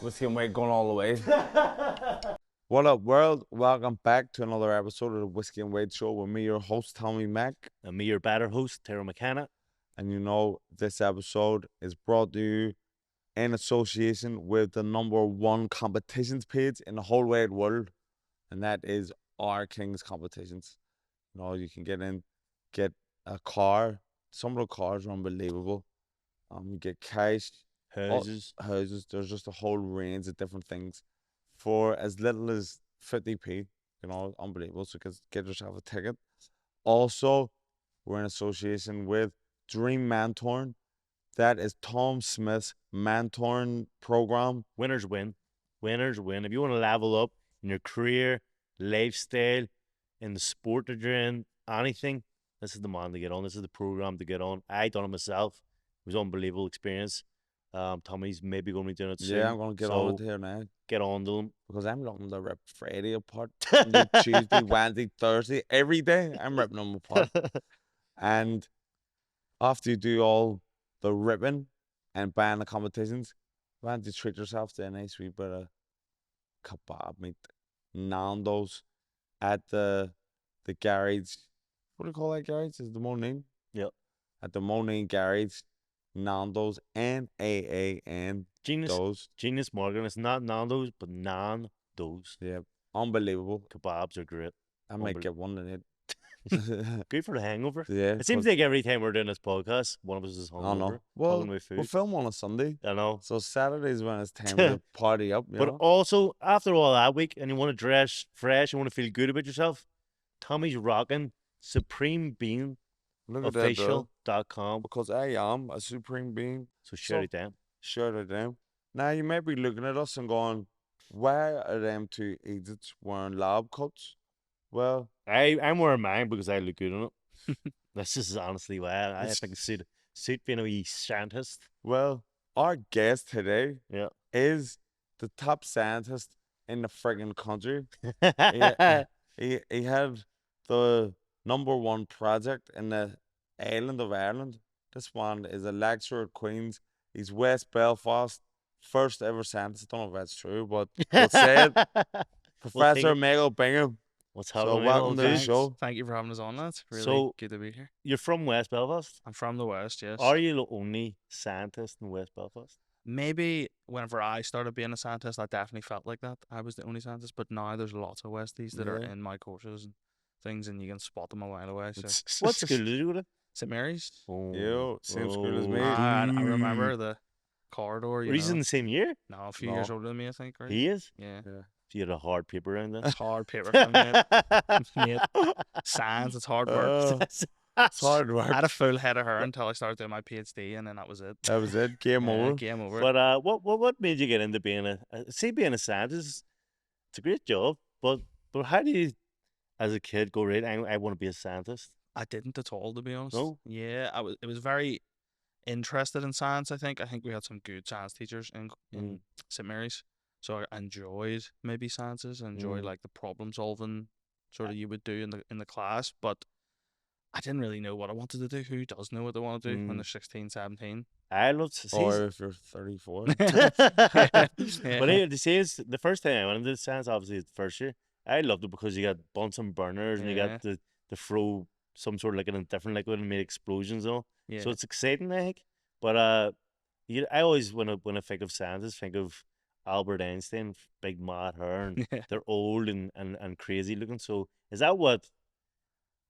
Whiskey and White going all the way. What up, world? Welcome back to another episode of the Whiskey and Wade Show with me, your host, Tommy Mack. And me, your better host, Tara McKenna. And you know, this episode is brought to you in association with the #1 competitions page in the whole wide world, and that is Our Kings Competitions. You know, you can get a car. Some of the cars are unbelievable. You get cash, Houses. There's just a whole range of different things for as little as 50p. You know, unbelievable. So get yourself a ticket. Also, we're in association with Dream Mentoring. That is Tom Smith's mentoring program. Winners win. Winners win. If you want to level up in your career, lifestyle, in the sport that you're in, anything, this is the man to get on. This is the program to get on. I done it myself. It was an unbelievable experience. Tommy's maybe going to be doing it soon. Yeah, I'm going to get on it here now. Get on to them. Because I'm looking to rip Friday apart. Tuesday, Wednesday, Thursday, every day I'm ripping them apart. And after you do all the ripping and buying the competitions, why don't you treat yourself to a nice wee bit of kebab meat, Nando's at the garage. What do you call that garage? Is the Monine? Yep. At the Monine garage, Nando's, N-A-A-N. Genius marketing. It's not Nando's, but Nando's. Yeah, unbelievable. Kebabs are great. I might get one in it. Good for the hangover. Yeah. It seems like every time we're doing this podcast, one of us is hungover. I know. Well, talking about food. we'll film on a Sunday. I know. So Saturday's when it's time to party up. But also, after all that week, and you want to dress fresh, you want to feel good about yourself, Tommy's rocking Supreme Bean Official.com. Because I am a Supreme Bean. So shout it down. Shout it down. Now, you may be looking at us and going, why are them two idiots wearing lab coats? Well, I'm wearing mine because I look good in it. This is honestly why I think suit being a wee scientist. Well, our guest today Yeah. is the top scientist in the friggin' country. He had the #1 project in the island of Ireland. This one is a lecturer at Queen's. He's West Belfast, first ever scientist. I don't know if that's true, but we'll say it. Professor Michael Bingham. What's happening? So welcome to the show. Thank you for having us on. That's really So, good to be here. You're from West Belfast? I'm from the West, yes. Are you the only scientist in West Belfast? Maybe whenever I started being a scientist, I definitely felt like that. I was the only scientist, but now there's lots of Westies that are in my courses and things, and you can spot them a while away. So. What school did you go to? St. Mary's. Oh, Yo, same school as me. I remember the corridor. Were you in the same year? No, a few years older than me, I think, right? He is? Yeah. So you had a hard paper around then? It's hard paper for me. Science, it's hard work. It's hard work. I had a full head of hair until I started doing my PhD, and then that was it. That was it. Game over. Game over. But what made you get into being being a scientist? It's a great job, but how do you, as a kid, go right? I want to be a scientist. I didn't at all, to be honest. No? Yeah, it was very interested in science. I think we had some good science teachers in St. Mary's, so I enjoyed maybe sciences. I enjoyed like the problem solving sort of you would do in the class, but I didn't really know what I wanted to do. Who does know what they want to do when they're 16, 17? I love to see. Or if you're 34. But the first time I went into science, obviously it's the first year. I loved it because you got Bunsen burners and you got to throw some sort of like in a different liquid and make explosions and all. Yeah. So it's exciting, I think. But I always when I think of scientists, think of Albert Einstein, big mad hair, and they're old and crazy looking. So is that what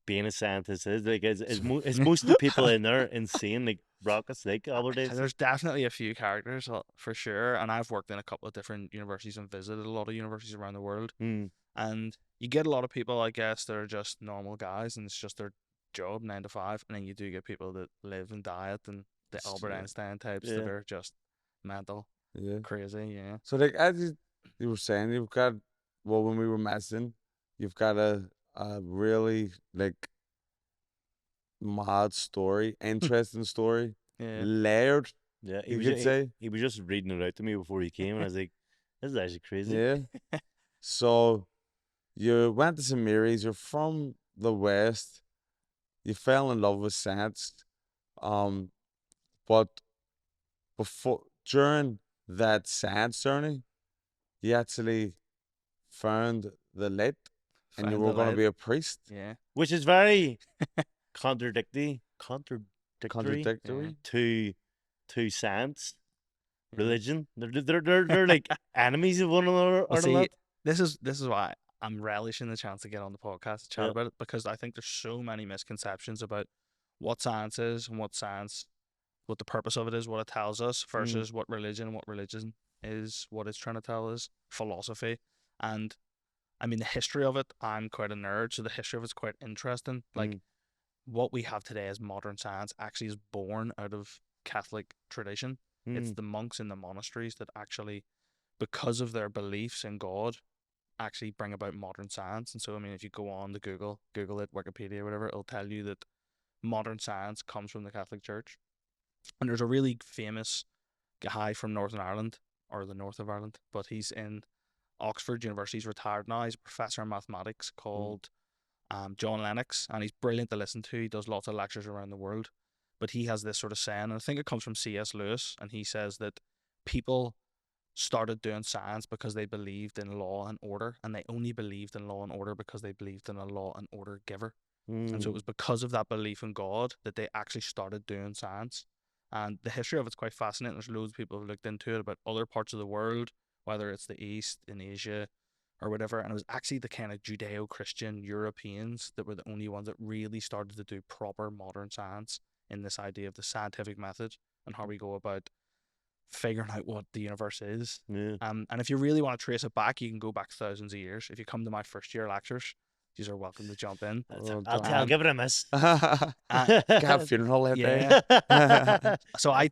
being a scientist is? Like, is most of the people in there insane, like rockets, like Albert Einstein? There's definitely a few characters for sure, and I've worked in a couple of different universities and visited a lot of universities around the world. And you get a lot of people, I guess, that are just normal guys, and it's just their job, 9 to 5. And then you do get people that live and diet, and the Albert Einstein types that are just mental, crazy, yeah. So, like, as you were saying, you've got, well, when we were messing, you've got a really, like, mad story, interesting story, layered, Yeah, you could say. He was just reading it out to me before he came, and I was like, this is actually crazy. Yeah. So, you went to St. Mary's, you're from the West, you fell in love with science, but during that science journey, you actually found the light and you Found were the going to light. be a priest. Yeah. Which is very contradictory Contradictory. to science, Yeah. religion. They're like enemies of one another, Well, aren't they? see, this is why I'm relishing the chance to get on the podcast to chat Yeah. about it, because I think there's so many misconceptions about what science is and what the purpose of it is, what it tells us, versus what religion is, what it's trying to tell us, philosophy. And I mean, the history of it, I'm quite a nerd, so the history of it's quite interesting. Like, what we have today as modern science actually is born out of Catholic tradition. It's the monks in the monasteries that actually, because of their beliefs in God, actually bring about modern science. And so, I mean, if you go on to Google it, Wikipedia, whatever, it'll tell you that modern science comes from the Catholic Church. And there's a really famous guy from Northern Ireland, or the north of Ireland, but he's in Oxford University. He's retired now. He's a professor in mathematics called John Lennox, and he's brilliant to listen to. He does lots of lectures around the world. But he has this sort of saying, and I think it comes from C.S. Lewis, and he says that people started doing science because they believed in law and order, and they only believed in law and order because they believed in a law and order giver. And so it was because of that belief in God that they actually started doing science. And the history of it's quite fascinating. There's loads of people who've looked into it about other parts of the world, whether it's the East, in Asia, or whatever. And it was actually the kind of Judeo-Christian Europeans that were the only ones that really started to do proper modern science in this idea of the scientific method and how we go about figuring out what the universe is. And if you really want to trace it back, you can go back thousands of years. If you come to my first year lectures, you are welcome to jump in. I'll give it a miss. Have a funeral that day. Yeah. So I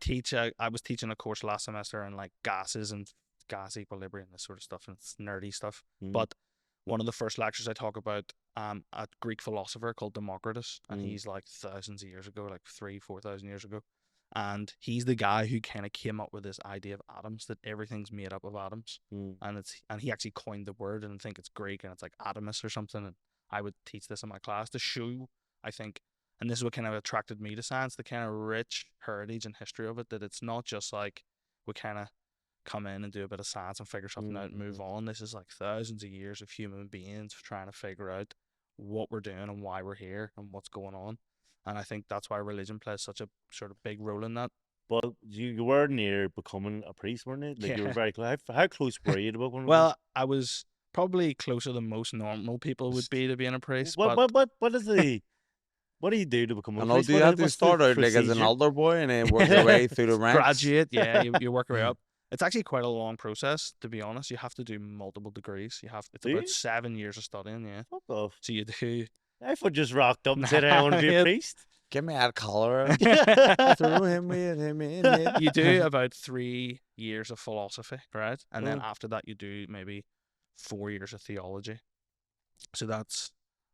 was teaching a course last semester on like gases and gas equilibrium, this sort of stuff, and it's nerdy stuff. But one of the first lectures I talk about a Greek philosopher called Democritus, and he's like thousands of years ago, like 3,000-4,000 years ago. And he's the guy who kind of came up with this idea of atoms, that everything's made up of atoms. And he actually coined the word, and I think it's Greek, and it's like atomus or something. And I would teach this in my class to show, I think, and this is what kind of attracted me to science, the kind of rich heritage and history of it, that it's not just like we kind of come in and do a bit of science and figure something out and move on. This is like thousands of years of human beings trying to figure out what we're doing and why we're here and what's going on. And I think that's why religion plays such a sort of big role in that. But you were near becoming a priest, weren't you? Like, you were very close. How close were you to becoming a priest? Well, I was probably closer than most normal people would be to being a priest. What do you do to become a I priest? know, do you have to start out like as an older boy and then work your way through the ranks? Graduate, yeah, you work your way up. It's actually quite a long process, to be honest. You have to do multiple degrees. It's about 7 years of studying, yeah. Fuck off. So you do. I just rocked up and said I want to be a priest. Give me that collar. Throw him with him in it. You do about 3 years of philosophy, right? And then after that, you do maybe 4 years of theology. So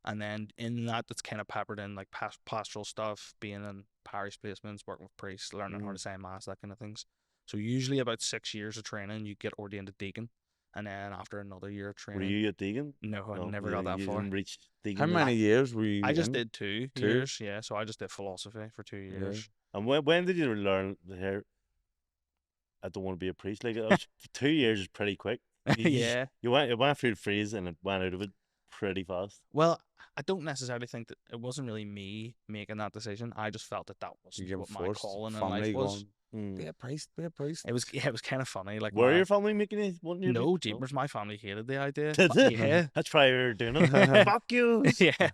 and then in that's kind of peppered in like pastoral stuff, being in parish placements, working with priests, learning how to say mass, that kind of things. So usually about 6 years of training, you get ordained a deacon. And then after another year of training. Were you a deacon? No, I never got that you far. Didn't reach deacon. How many years were you I just in? did 2 years, yeah. So I just did philosophy for 2 years. Yeah. And when did you learn here? I don't want to be a priest. Like, 2 years is pretty quick. Yeah. You went through the freeze and it went out of it pretty fast. Well, I don't necessarily think that it wasn't really me making that decision. I just felt that wasn't what my calling in life was. Be a priest, be a priest. It was kind of funny. Like, were your family making it? No, jeepers, my family hated the idea. Yeah, that's why you're doing it. Fuck you. Yeah.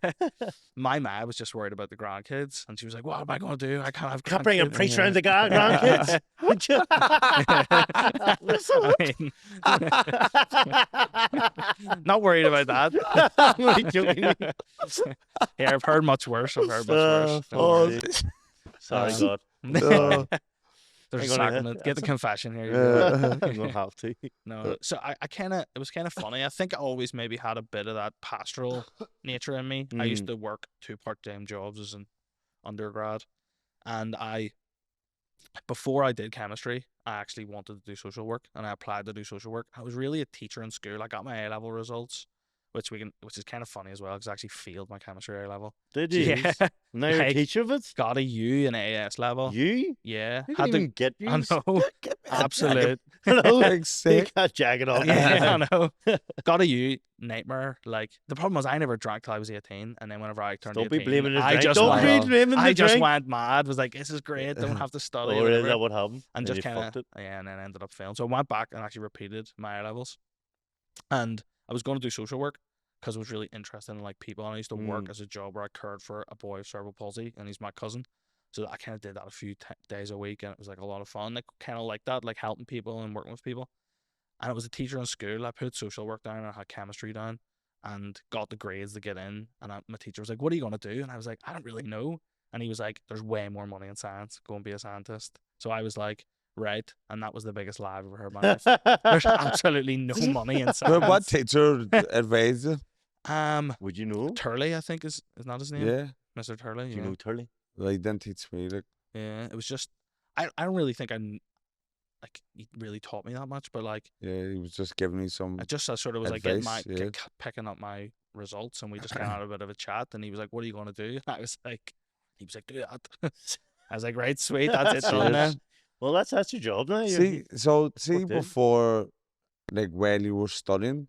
My ma was just worried about the grandkids, and she was like, "What am I going to do? I can't have grandkids." Can't bring a priest around the grandkids. Not worried about that. Yeah, I've heard much worse. Sorry, God. There's a sacrament. Get the confession here. I'm gonna have to. No, so it was kind of funny. I think I always maybe had a bit of that pastoral nature in me. I used to work 2 part-time jobs as an undergrad, and before I did chemistry, I actually wanted to do social work, and I applied to do social work. I was really a teacher in school. I got my A-level results, which is kind of funny as well, because I actually failed my chemistry A-level. Did you? Yeah. Now you're a teacher of it? Got a U in AS level. You? Yeah. Had to get you. I know. Absolute. Hello. Like You sick. got jacket on. Yeah, I know. Got a you nightmare. Like the problem was I never drank till I was 18, and then whenever I turned Don't be 18, blaming the I drink. just Don't went, be Wow. blaming the I just drink. went mad. Was like, this is great. Don't have to study. Or is whatever. that what happened? And Then just you kind fucked of it. yeah, and then ended up failing. So I went back and actually repeated my A levels, and I was going to do social work because I was really interested in like people. And I used to work as a job where I cared for a boy with cerebral palsy, and he's my cousin. So I kind of did that a few days a week, and it was like a lot of fun. Like kind of like that, like helping people and working with people. And it was a teacher in school. I put social work down and I had chemistry down, and got the grades to get in. And my teacher was like, "What are you gonna do?" And I was like, "I don't really know." And he was like, "There's way more money in science. Go and be a scientist." So I was like, "Right." And that was the biggest lie I've ever heard in my life. There's absolutely no money in But what science. teacher advised you? Would you know? Turley, I think is not his name. Yeah. Mr. Turley. Do you Yeah. know Turley? Like, didn't teach me. Like, Yeah. It was just I don't really think like he really taught me that much, but like yeah, he was just giving me some. I sort of was like getting Advice, yeah. picking up my results, and we just kind of had a bit of a chat, and he was like, "What are you going to do?" And I was like, "He was like, do that." I was like, "Right, sweet, that's it done then." Cheers. Well, that's your job now. See, so see, Fuck, dude. before, like, while you were studying,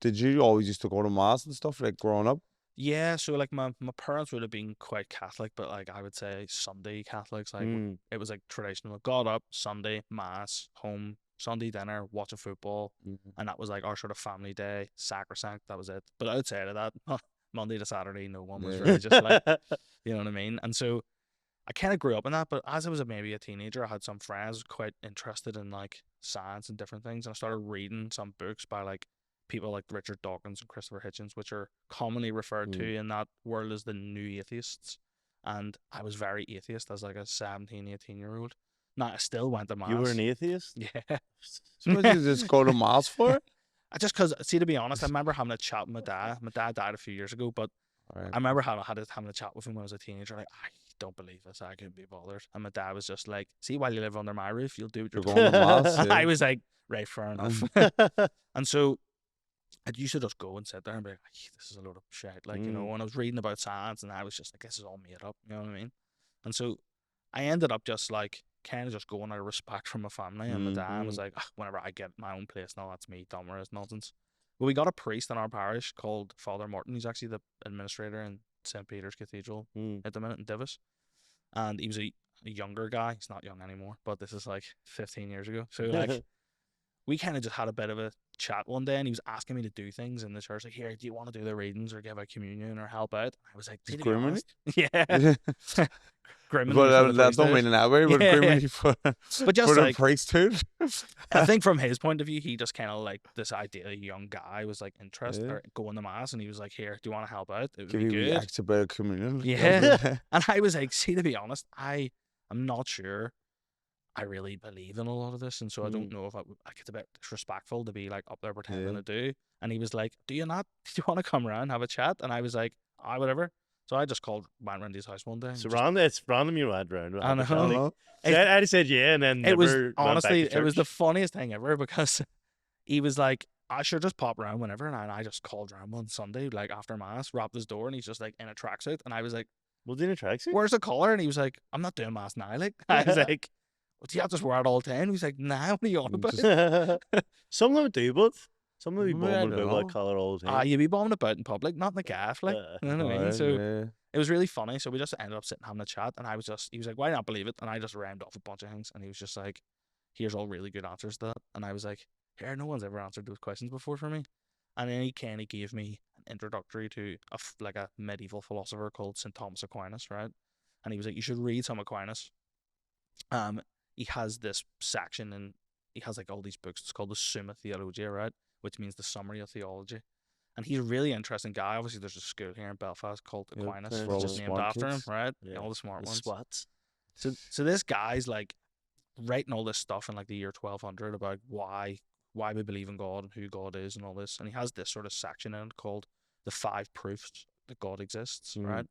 did you always used to go to mass and stuff, like, growing up? Yeah, so like my parents would have been quite Catholic, but like I would say Sunday Catholics, like it was like traditional. Got up Sunday mass, home Sunday dinner, watching football, and that was like our sort of family day, sacrosanct. That was it. But outside of that, Monday to Saturday, no one was Yeah. really just like, you know what I mean. And so I kind of grew up in that. But as I was maybe a teenager, I had some friends quite interested in like science and different things, and I started reading some books by like people like Richard Dawkins and Christopher Hitchens, which are commonly referred to in that world as the new atheists. And I was very atheist as like a 17, 18-year-old. Now, I still went to mass. You were an atheist? So Yeah. what did you just go to mass for? Just because, see, to be honest, I remember having a chat with my dad. My dad died a few years ago, but Right. I remember having a chat with him when I was a teenager. Like, I don't believe this. I couldn't be bothered. And my dad was just like, "See, while you live under my roof, you'll do what you're You're told." going to mass, And yeah. I was like, right, fair enough. And so I used to just go and sit there and be like, this is a load of shit. Like, you know, when I was reading about science, and I was just like, this is all made up. You know what I mean? And so I ended up just like kind of just going out of respect for my family. And my dad was like, whenever I get my own place now, that's me, dumb or nonsense. Well, we got a priest in our parish called Father Martin. He's actually the administrator in St. Peter's Cathedral at the minute in Divis. And he was a younger guy. He's not young anymore, but this is like 15 years ago. So like we kind of just had a bit of a chat one day, and he was asking me to do things in the church. Like, here, do you want to do the readings or give out communion or help out? I was like, to be honest, yeah. Griminy for But the that don't priesthood. mean in that way, but Yeah. griminy for, But just for the like, priesthood. I think from his point of view, he just kind of like this idea. A young guy was like interested Yeah. or going to mass, and he was like, "Here, do you want to help out? It would Give be you good." extra bit of communion. Yeah. And I was like, "See, to be honest, I'm not sure I really believe in a lot of this, and so I don't know if like it's a bit disrespectful to be like up there pretending to do." And he was like, "Do you not? Do you want to come around and have a chat?" And I was like, whatever." So I just went around his house one day. So it's random you went around. I know. So I said yeah, and then It was never went back honestly, to it was the church. funniest thing ever because he was like, "I should just pop around whenever," and I just called around one Sunday, like after mass, rapped his door, and he's just like in a tracksuit, and I was like, Well, didn't tracksuit? "Where's the collar?" And he was like, "I'm not doing mass now." Like I was like, "Well, do you have to just wear it all the time?" He's like, "Nah, what are you on about?" Some of them do both. Some of them be Maybe I bombing don't about know. what colour all the time. You be bombing about in public, not in the gaff, like you know what I mean. So yeah. it was really funny. So we just ended up sitting having a chat, and he was like, "Why not believe it?" And I just rammed off a bunch of things, and he was just like, "Here's all really good answers to that." And I was like, "Here, no one's ever answered those questions before for me." And then he kind of gave me an introductory to like a medieval philosopher called St. Thomas Aquinas, right? And he was like, "You should read some Aquinas." He has this section, and he has like all these books. It's called the Summa Theologia, right? Which means the summary of theology. And he's a really interesting guy. Obviously, there's a school here in Belfast called Aquinas, for which all is the named smart after him, kids. right? Yeah, All the smart the ones. swats. So this guy's like writing all this stuff in like the year 1200 about why we believe in God and who God is and all this. And he has this sort of section in it called the 5 proofs that God exists, right?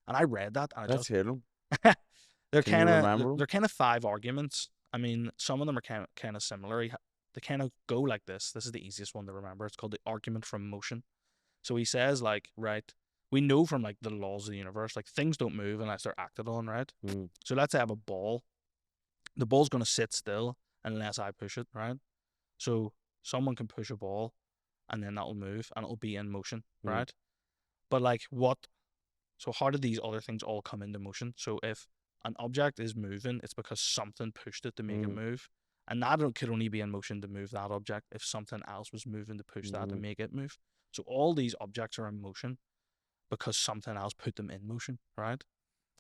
And I read that, and Let's hear them. they're Can you kind remember of 'em? they're kind of 5 arguments. I mean, some of them are kind of similar. They kind of go like this. This is the easiest one to remember. It's called the argument from motion. So he says, like, right, we know from like the laws of the universe, like things don't move unless they're acted on, right? So let's say I have a ball. The ball's going to sit still unless I push it, right? So someone can push a ball and then that'll move and it'll be in motion, right? But like so how did these other things all come into motion? So if an object is moving, it's because something pushed it to make it move. And that could only be in motion to move that object if something else was moving to push that to make it move. So all these objects are in motion because something else put them in motion, right?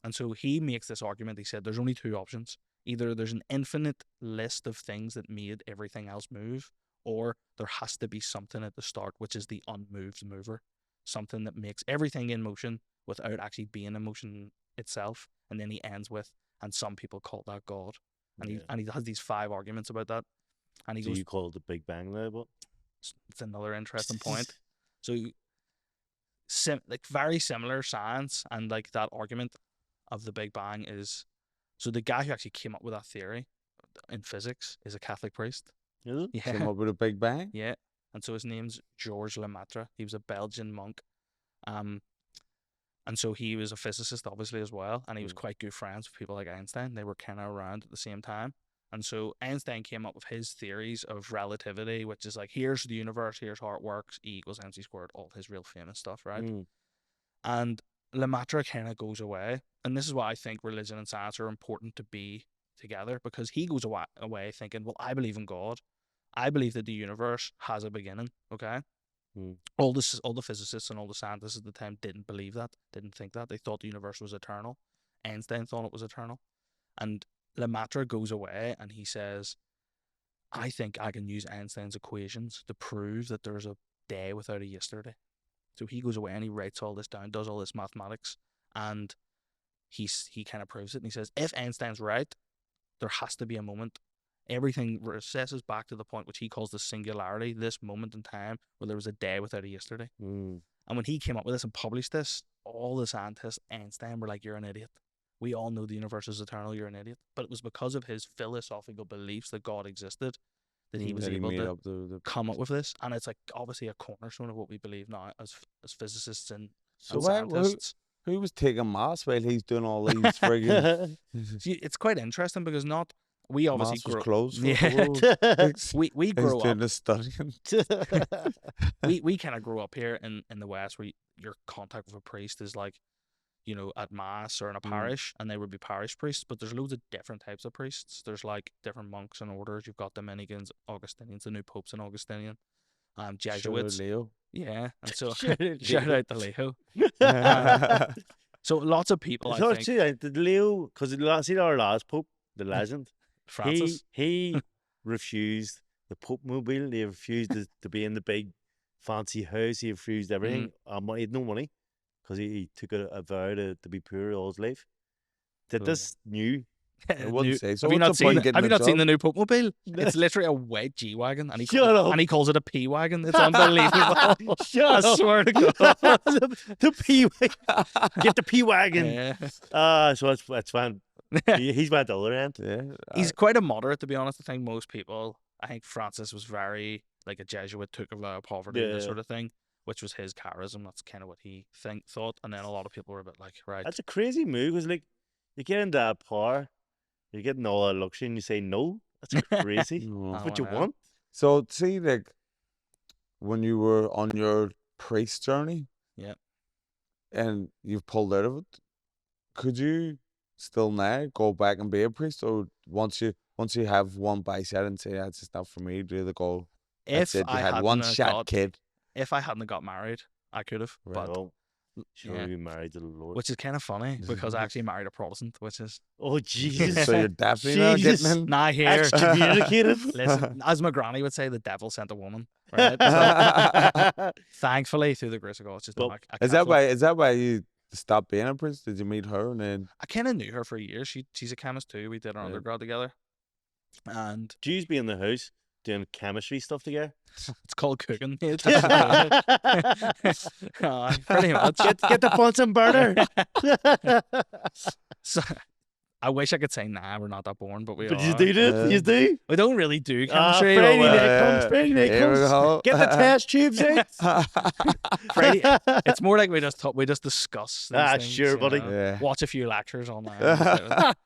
And so he makes this argument. He said there's only two options. Either there's an infinite list of things that made everything else move, or there has to be something at the start, which is the unmoved mover, something that makes everything in motion without actually being in motion itself. And then he ends with, and some people call that God. And he has these 5 arguments about that. And he Do goes, you call it the Big Bang now? But it's another interesting point. So, like very similar science, and like that argument of the Big Bang is, so the guy who actually came up with that theory in physics is a Catholic priest. is it? Yeah. Came up with a Big Bang. Yeah. And so his name's Georges Lemaitre. He was a Belgian monk. And so he was a physicist, obviously, as well. And he was quite good friends with people like Einstein. They were kind of around at the same time. And so Einstein came up with his theories of relativity, which is like, here's the universe, here's how it works, E equals mc squared, all his real famous stuff, right? And Lemaitre kind of goes away. And this is why I think religion and science are important to be together, because he goes away thinking, well, I believe in God. I believe that the universe has a beginning, okay? All the physicists and all the scientists at the time didn't believe that, didn't think that. They thought the universe was eternal. Einstein thought it was eternal. And Lemaitre goes away and he says, I think I can use Einstein's equations to prove that there's a day without a yesterday. So he goes away and he writes all this down, does all this mathematics, and he kind of proves it. And he says, if Einstein's right, there has to be a moment. Everything recesses back to the point which he calls the singularity, this moment in time where there was a day without a yesterday. And when he came up with this and published this, all the scientists, Einstein, were like, you're an idiot. We all know the universe is eternal, you're an idiot. But it was because of his philosophical beliefs that God existed that he was able to come up with this. And it's like obviously a cornerstone of what we believe now as physicists and scientists. Who was taking mass while he's doing all these friggin'... See, it's quite interesting because we obviously grow clothes. Yeah. we grow up. Studying. we kind of grow up here in the West, where your contact with a priest is like, you know, at mass or in a parish, and they would be parish priests. But there's loads of different types of priests. There's like different monks and orders. You've got Dominicans, Augustinians, the new popes and Augustinian, Jesuits. Shout out Leo. Yeah, and so shout out to Leo. So lots of people. I think did Leo, because our last pope, the legend, Francis, he refused the Pope mobile. He refused to be in the big fancy house. He refused everything. He had no money because he took a vow to be poor all his life. Did this new? I wouldn't say so. Have you not seen the new Pope mobile? It's literally a white G wagon, and he calls it a P wagon. It's unbelievable. I swear to God, the P wagon. Get the P wagon. Yeah. So that's fine. He's went the other end. Yeah, he's quite a moderate, to be honest. I think most people. I think Francis was very like a Jesuit, took a vow of poverty, this sort of thing, which was his charism. That's kind of what he thought. And then a lot of people were a bit like, right. That's a crazy move. Because like you get into that power, you're getting all that luxury, and you say no. That's crazy. That's what you want. So see, like when you were on your priest journey, yeah, and you've pulled out of it, could you still now go back and be a priest, or once you have one bicep and say that's just not for me, do the goal? If you had one shot, kid. If I hadn't got married, I could have. Right. But sure, you married to the Lord, which is kind of funny because I actually married a Protestant, which is Jesus. So you're definitely not getting in. Nah, here excommunicated. Listen, as my granny would say, the devil sent a woman. Right? So, thankfully, through the grace of God, it's just Is that why you stopped being a priest? Did you meet her and then? I kind of knew her for years. She's a chemist too. We did our undergrad together. And Jews be in the house doing chemistry stuff together. It's called cooking. Pretty much. Get the Bunsen burner. I wish I could say nah, we're not that boring, but we But are. you do this, you do. We don't really do Ah, chemistry. Friday but night comes, Friday night Here we comes. go. Get the test tubes out. Friday, it's more like we just discuss these Ah, things. sure, you buddy. know. Yeah. Watch a few lectures online. and play with it.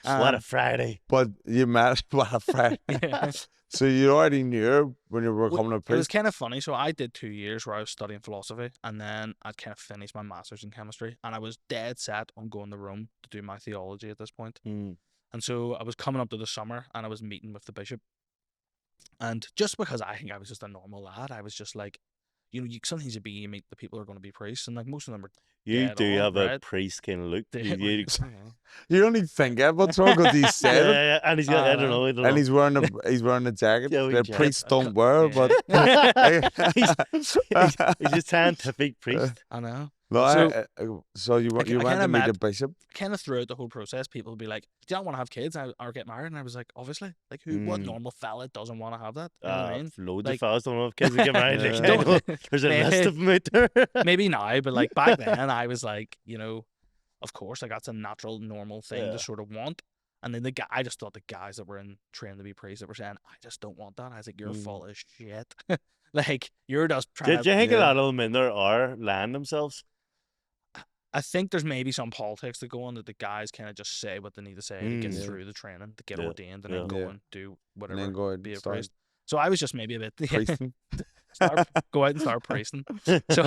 What a Um, Friday. But you met what a friend. yeah. So you already knew her when you were becoming a It was priest. kind of funny. So I did 2 years where I was studying philosophy, and then I'd kind of finished my master's in chemistry, and I was dead set on going to Rome to do my theology at this point. Mm. And so I was coming up to the summer, and I was meeting with the bishop. And just because I think I was just a normal lad, I was just like, you sometimes you meet the people who are going to be priests, and like most of them are You dead do on, have a right? priest kind of look. They- You- You only think it, what's wrong because he said it. yeah, and he's got, I don't know. I don't And know. he's wearing a jacket Yeah, we that jacket. priests don't wear, but he's a scientific priest. I know. no, so you I went kinda to meet met- the bishop. Kind of throughout the whole process, people would be like, "Do you not want to have kids or get married?" And I was like, "Obviously, like what Mm. normal fella doesn't want to have that?" You know what I mean? Loads Like- of fellas don't know if kids will get married. Like, Yeah. I know. There's a list of them out there. Maybe now, but like back then, I was like, of course, like that's a natural, normal thing Yeah. to sort of want. And then I just thought the guys that were in trained to be priests that were saying, "I just don't want that." I was like, "You're full of shit." Like you're just trying Did you to. think a Yeah. lot of them in there are lying themselves? I think there's maybe some politics that go on that the guys kind of just say what they need to say to get Mm. through the training, to get Yeah. ordained, and Yeah. then go Yeah. and do And whatever, then go out be and a start priest. So I was just maybe a bit priesting. go out and start priesting. So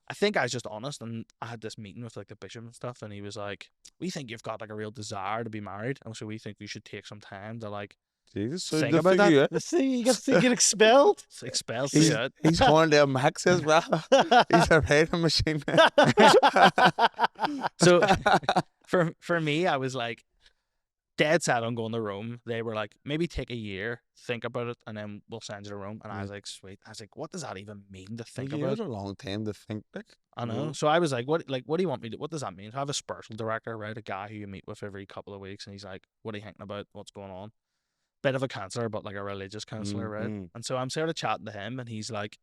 I think I was just honest, and I had this meeting with like the bishop and stuff, and he was like, "We think you've got like a real desire to be married, and so we think you should take some time to like Jesus, so Think they about figure that. you out. Let's see, you get expelled. expel He's, you out." he's horned out Max as well. He's a rating machine. So for me, I was like dead set on going to Rome. They were like, maybe take a year, think about it, and then we'll send you to Rome. And I was like, sweet. I was like, what does that even mean to think a about? a long time to think. Like, I know. So I was like, what do you want me to? What does that mean? To have a spiritual director, right? A guy who you meet with every couple of weeks, and he's like, what are you thinking about? What's going on? Bit of a counselor, but like a religious counselor, right? And so I'm sort of chatting to him, and he's like,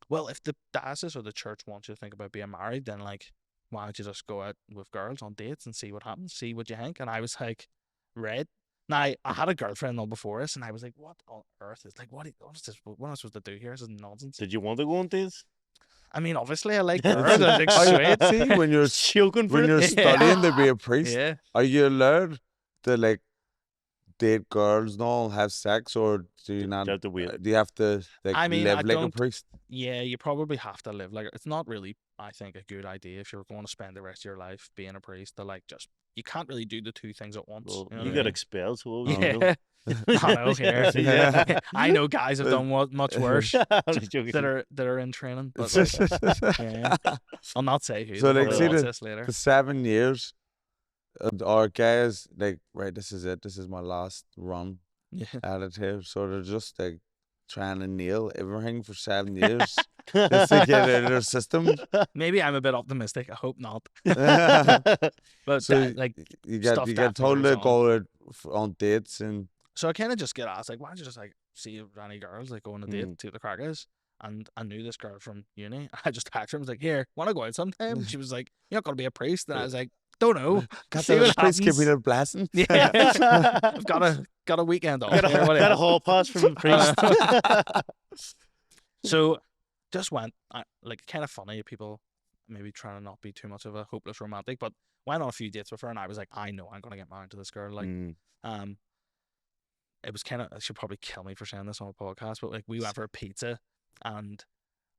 well, if the diocese or the church wants you to think about being married, then like, why don't you just go out with girls on dates and see what happens, see what you think? And I was like, right. Now I had a girlfriend all before us, and I was like, what on earth is like, what is this? What am I supposed to do here? This is nonsense. Did you want to go on dates? I mean, obviously, I like girls. I was like, sweet. See, when you're Choking for when it? you're Yeah. studying to be a priest, Yeah. are you allowed to like date girls and all, have sex, or do you not? You have to wait. Do you have to like I mean, live I like a don't- priest? Yeah, you probably have to live like it's not really, I think, a good idea if you're going to spend the rest of your life being a priest to like just you can't really do the two things at once. Well, you know you what I got mean? expelled, so what was you Yeah. I know here. Yeah. I know guys have done much worse I'm just joking. that are in training. But like, yeah. I'll not say who. So, they'll like, probably see watch the- this later. The 7 years, our guys like, right, this is it. This is my last run Yeah. at it here. So they're just like trying to nail everything for 7 years just to get it out of their system. Maybe I'm a bit optimistic. I hope not. But So like, you stuff get definitely told goes to go out on dates and so I kind of just get asked like, why don't you just like see if any girls like go on a date, see what the crack is? And I knew this girl from uni. I just texted her and was like, here, want to go out sometime? And she was like, you're not going to be a priest. And I was like, don't know. got See the what priest give me happens. the blessing. Yeah. I've got a weekend off. got here, a, what got a else? hall pass from the priest. So just went, like, kind of funny, people maybe trying to not be too much of a hopeless romantic, but went on a few dates with her, and I was like, I know I'm going to get married to this girl. Like, it was kind of, she'll probably kill me for saying this on a podcast, but like, we went for a pizza, and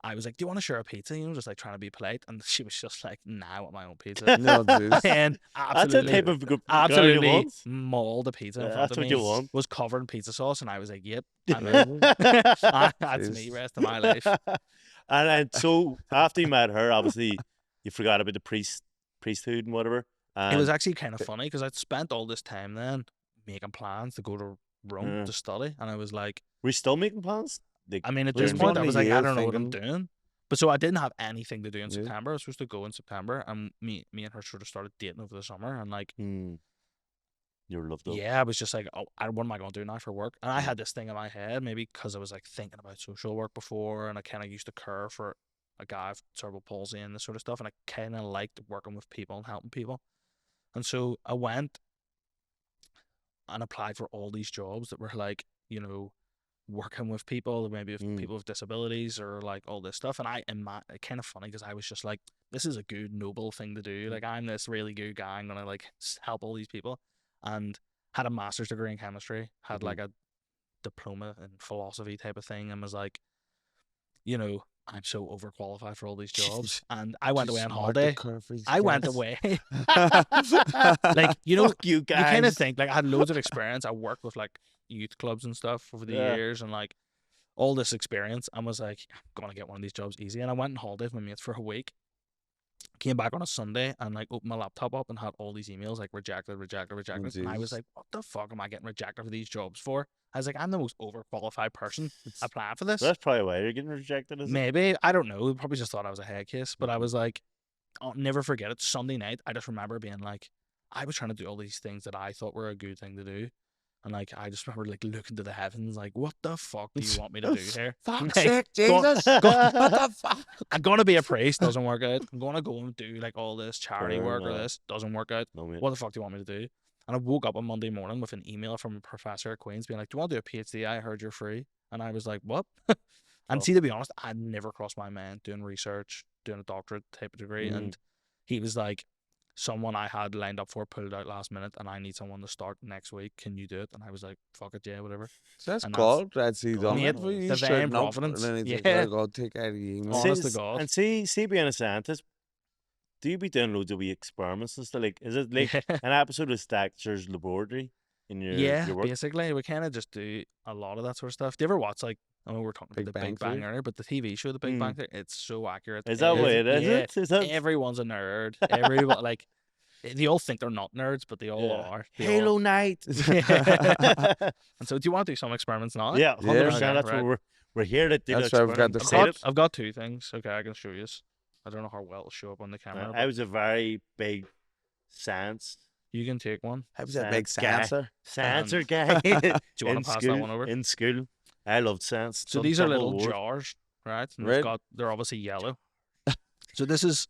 I was like, do you want to share a pizza? You know, just like trying to be polite. And she was just like, nah, I want my own pizza. No, dude. And That's the type absolutely, of girl you absolutely want. mauled a pizza in Yeah, front that's of what me. you want. Was covered in pizza sauce, and I was like, yep, I'm Yeah. in. That's me, Jeez. rest of my life. And so after you met her, obviously you forgot about the priesthood and whatever. It was And actually kind of funny because I'd spent all this time then making plans to go to Rome Yeah. to study, and I was like, were you still making plans? Like, I mean, at There's this point, I one a was like, I year don't know what I'm thinking- doing. But so I didn't have anything to do in Yeah. September. I was supposed to go in September, and me and her sort of started dating over the summer, and like, you're loved up. yeah, I was just like, oh, what am I going to do now for work? And I had this thing in my head, maybe because I was like thinking about social work before, and I kind of used to care for a guy with cerebral palsy and this sort of stuff, and I kind of liked working with people and helping people. And so I went and applied for all these jobs that were like, working with people, maybe with people with disabilities or like all this stuff. And kind of funny because I was just like, this is a good, noble thing to do. Like, I'm this really good guy. I'm gonna like help all these people. And had a master's degree in chemistry, had like a diploma in philosophy type of thing, and was like, I'm so overqualified for all these jobs. And I went Too away on smart to holiday. curve these I went guys. away. Like, Fuck you you kind of guys. think, like, I had loads of experience. I worked with like youth clubs and stuff over the Yeah. years, and like all this experience, and was like, I'm gonna get one of these jobs easy. And I went on holiday with my mates for a week. Came back on a Sunday and like opened my laptop up and had all these emails like rejected, rejected, rejected. And I was Jesus. like, what the fuck am I getting rejected for these jobs for? I was like, I'm the most overqualified person applying for this. That's probably why you're getting rejected, is it? Maybe, I don't know. They probably just thought I was a head case. But I was like, I'll never forget it. Sunday night, I just remember being like, I was trying to do all these things that I thought were a good thing to do. And like, I just remember like looking to the heavens, like, what the fuck do you want me to do here? Fuck's Like, sake, Jesus. What the fuck? I'm gonna be a priest, doesn't work out. I'm gonna go and do like all this charity Sure, work or no. this, doesn't work out. No, mate. What the fuck do you want me to do? And I woke up on Monday morning with an email from a professor at Queen's being like, do you want to do a PhD? I heard you're free. And I was like, what? And see, to be honest, I'd never crossed my mind doing research, doing a doctorate type of degree. And he was like, someone I had lined up for pulled out last minute and I need someone to start next week. Can you do it? And I was like, fuck it, yeah, whatever. So that's And God. That's he done Mate, it for you. divine Shouting up, providence. and then he's Yeah. like, "Oh, God, take out of the email." Honest to God. And see, being a scientist, do you be doing loads of wee experiments and stuff? Like, is it like an episode of Staxter's Laboratory in your work? Basically, we kind of just do a lot of that sort of stuff. Do you ever watch like, I know we're talking Big about the Bang Big Bang Theory? earlier, but the TV show, The Big Bang Theory, it's so accurate. Is that what it is? Yeah, Is that everyone's a nerd. Everyone like they all think they're not nerds, but they all are. They Halo all... Night? And so, do you want to do some experiments now? Yeah, 100%. Okay, That's right. what we're here to do. That's the why we've got the experiment. fit. I've got two things. Okay, I can show you. I don't know how well it'll show up on the camera. I was a very big science. You can take one. How was that big Science guy. science? Sciencer guy. Do you want in to pass school, that one over? In school, I loved science. So Done these are double little award. jars, right? And Red. they're obviously yellow. So this is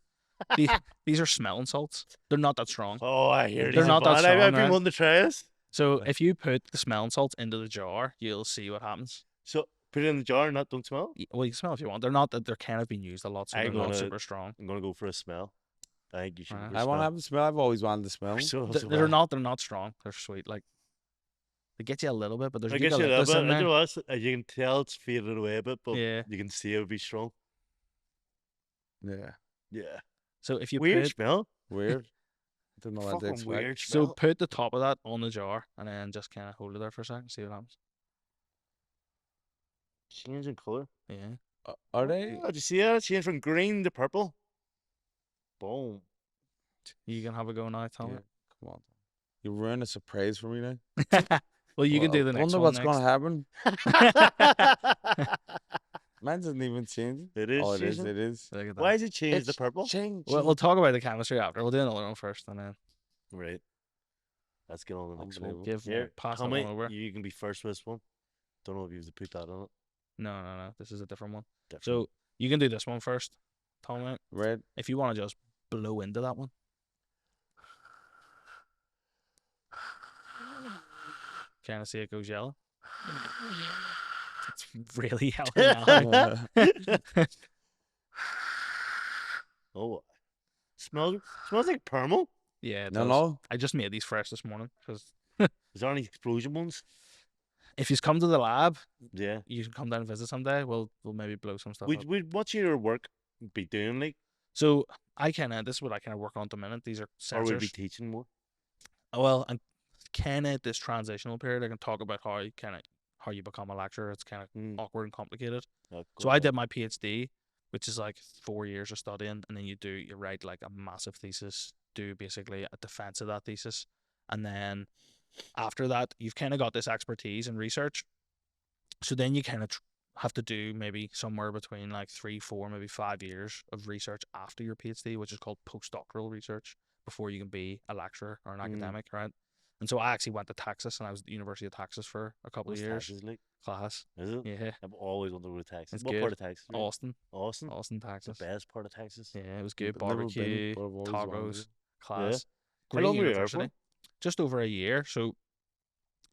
these are smelling salts. They're not that strong. Oh, I hear They're these not are that bad. I've strong, been right? wanting to try this. So if you put the smelling salts into the jar, you'll see what happens. So put it in the jar and don't smell. Well, you can smell if you want. They're not that they're kind of being used a lot, so they're I'm not gonna- super strong. I'm gonna go for a smell. I think you should. Right. Go for I a want to smell. have a smell. I've always wanted to smell. So, They're not strong. They're sweet. Like they get you a little bit, but there's I guess you eucalyptus in you there. know what? You can tell it's faded away a bit, but Yeah. you can see it would be strong. Yeah. Yeah. So if you Weird put smell. Weird. Didn't know what to Fucking expect. weird so smell. put the top of that on the jar and then just kind of hold it there for a second, see what happens. Changing colour. Yeah. Are they? Oh, did you see that? Change from green to purple. Boom. You can have a go now, Tommy. Yeah. Come on. You ruined a surprise for me now. Well, you can do the I next wonder one what's next. going to happen. Mine doesn't even change. It is. Oh, it is. changing? It is. Look at that. Why is it changed to It's purple? changed. Well, we'll talk about the chemistry after. We'll do another one first, and then Right. Let's get on the next one. Unbelievable. give Here, pass that Tommy, one over. you can be first with this one. Don't know if you have to put that on it. No. This is a different one. Different. So you can do this one first, Tommy. Red. If you want to just blow into that one. Kind of see it goes yellow. It's really yellow now. Oh, smells like Permal. Yeah, it No, does. no. I just made these fresh this morning because Is there any explosion ones? if you come to the lab, Yeah. you can come down and visit someday. We'll maybe blow some stuff up. Would what's your work be doing like, So this is what I kind of work on at the minute. These are or would be sensors. teaching more? Well, I'm kind of this transitional period. I can talk about how you become a lecturer. It's kind of awkward and complicated. So I did my PhD, which is like 4 years of studying, and then you write like a massive thesis, do basically a defense of that thesis, and then after that you've kind of got this expertise in research. So then you kind of have to do maybe somewhere between like 3, 4, maybe 5 years of research after your PhD, which is called post-doctoral research, before you can be a lecturer or an academic, right? And so I actually went to Texas, and I was at the University of Texas for a couple What's of years. Texas like? Class. Is it? Yeah. I've always wanted to go to Texas. It's What good. part of Texas? are you in? Austin, Austin. Texas. The best part of Texas. Yeah, it was good. I've never been, Barbecue, but I've always wanted tacos, to. class. great long were you there university. for? Just over a year. So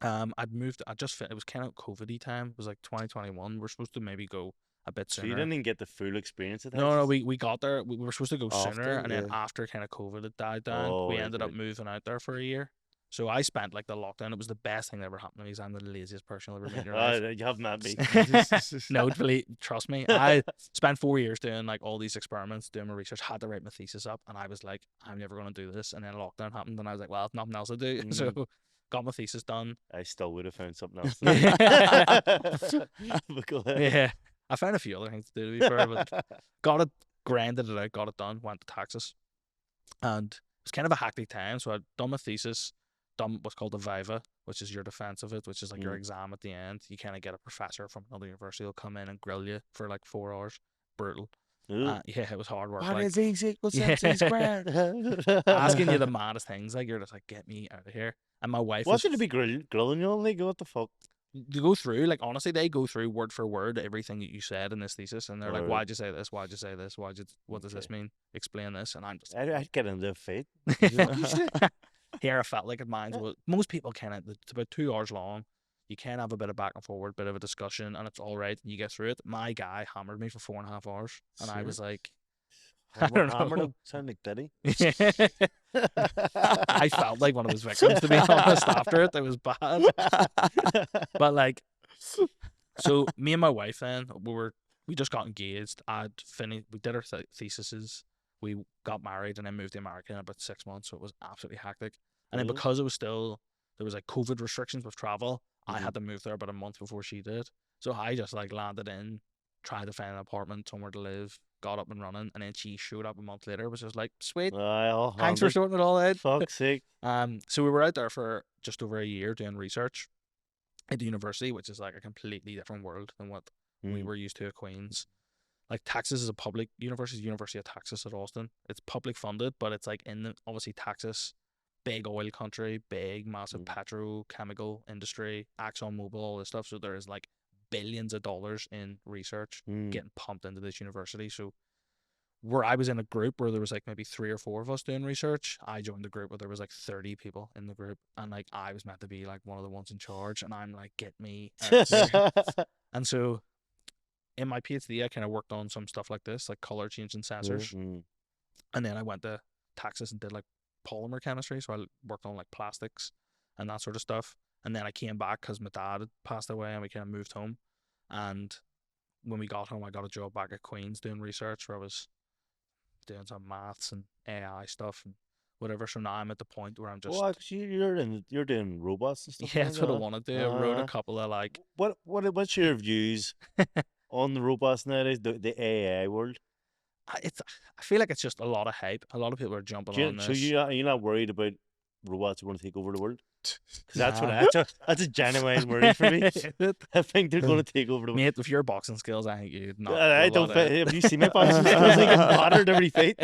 I'd moved. It was kind of COVID-y time. It was like 2021. We're supposed to maybe go a bit So you sooner. didn't even get the full experience of No, Texas? we got there. We were supposed to go sooner, After, and then yeah. after kind of COVID had died down, Oh, we right, ended up right. moving out there for a year. So I spent like the lockdown. It was the best thing that ever happened to me. 'Cause I'm the laziest person you'll ever meet in your life. You have met me. No, believe, trust me. I spent 4 years doing like all these experiments, doing my research, had to write my thesis up, and I was like, I'm never going to do this. And then lockdown happened, and I was like, well, if nothing else to do, so got my thesis done. I still would have found something else to do. But go ahead. Yeah, I found a few other things to do, to be fair, but got it, grinded it out, got it done, went to Texas, and it was kind of a hectic time. So I'd done my thesis, done what's called the Viva, which is your defense of it, which is like your exam at the end. You kind of get a professor from another university will come in and grill you for like 4 hours. Brutal. Ooh. Yeah, it was hard work. What Like, is E equals Yeah. MC squared? asking you the maddest things, like you're just like, get me out of here. And my wife What was should it be grilling you on? Like, what the fuck? to go through, like, honestly, they go through word for word everything that you said in this thesis, and they're like, Alright. why'd you say this? Why'd you say this? What does this Okay. mean? Explain this. And I'm just I'd get into a fight. here I felt like it mine was most people kind of, it's about 2 hours long. You can have a bit of back and forward, bit of a discussion, and it's all right, and you get through it. My guy hammered me for 4.5 hours, and I was like, I don't Hammered know. him. Sound like Diddy. I felt like one of his victims, to be honest. After it was bad. But like, so me and my wife then we just got engaged. I'd finished. We did our theses. We got married and then moved to America in about 6 months. So it was absolutely hectic. And then Really? because there was like COVID restrictions with travel, I had to move there about a month before she did. So I just like landed in, tried to find an apartment somewhere to live, got up and running, and then she showed up a month later. Was just like, sweet, All thanks for handed. sorting it all out. Fuck's sake. So we were out there for just over a year doing research at the university, which is like a completely different world than what we were used to at Queen's. Like Texas is a public university, University of Texas at Austin. It's public funded, but it's like obviously Texas, big oil country, big massive petrochemical industry, ExxonMobil, all this stuff. So there is like billions of dollars in research getting pumped into this university. So where I was in a group where there was like maybe 3 or 4 of us doing research, I joined the group where there was like 30 people in the group, and like I was meant to be like one of the ones in charge, and I'm like, get me out here. And so in my PhD, I kind of worked on some stuff like this, like color changing sensors. And then I went to Texas and did like polymer chemistry. So I worked on like plastics and that sort of stuff. And then I came back because my dad had passed away and we kind of moved home. And when we got home, I got a job back at Queen's doing research where I was doing some maths and AI stuff and whatever. So now I'm at the point where I'm just. Well, you're doing robots and stuff. Yeah, like that's what I that. want to do. I wrote a couple of like. What's your views on the robots nowadays? The AI world. I feel like it's just a lot of hype. A lot of people are jumping on this. So you're not worried about robots are going to take over the world? Because Nah. that's a genuine worry for me. I think they're going to take over the world. Mate, with your boxing skills, I think you'd not. I don't. Have you seen my boxing skills? I get battered every fight.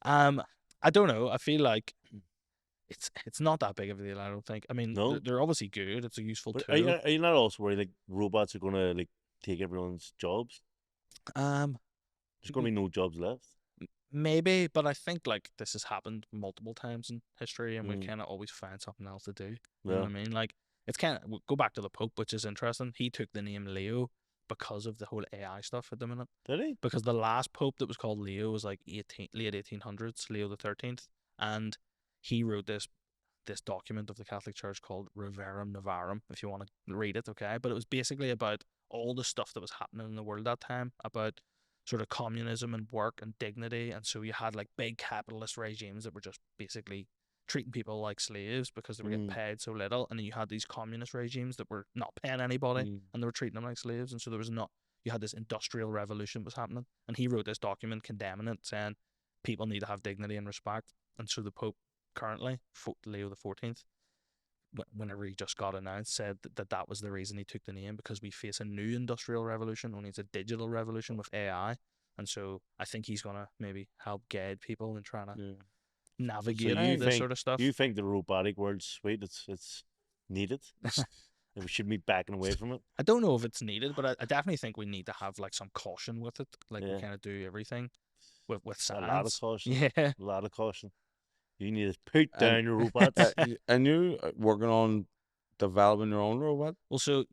I don't know. I feel like it's not that big of a deal. I don't think. I mean, No? they're obviously good. It's a useful But tool. are you not also worried like robots are going to like take everyone's jobs? There's going to be no jobs left. Maybe, but I think like this has happened multiple times in history, and we Mm. kind of always find something else to do. You Yeah. know what I mean? Like it's kind of go back to the Pope, which is interesting. He took the name Leo because of the whole AI stuff at the minute. Did he? Because the last Pope that was called Leo was like late 1800s, Leo the 13th, and he wrote this document of the Catholic Church called Reverum Novarum, if you want to read it, okay? But it was basically about all the stuff that was happening in the world that time, about sort of communism and work and dignity. And so you had like big capitalist regimes that were just basically treating people like slaves because they were getting paid so little. And then you had these communist regimes that were not paying anybody and they were treating them like slaves. And so you had this industrial revolution was happening. And he wrote this document condemning it, saying people need to have dignity and respect. And so the Pope currently, Leo the 14th, whenever he just got announced, said that was the reason he took the name, because we face a new industrial revolution, only it's a digital revolution with AI. And so I think he's going to maybe help guide people in trying to navigate this sort of stuff. You think the robotic world's sweet? It's needed. We should be backing away from it. I don't know if it's needed, but I definitely think we need to have like some caution with it. Like we kind of do everything with science. A lot of caution. Yeah. A lot of caution. You need to put And- down your robots. And you working on developing your own robot? Well, so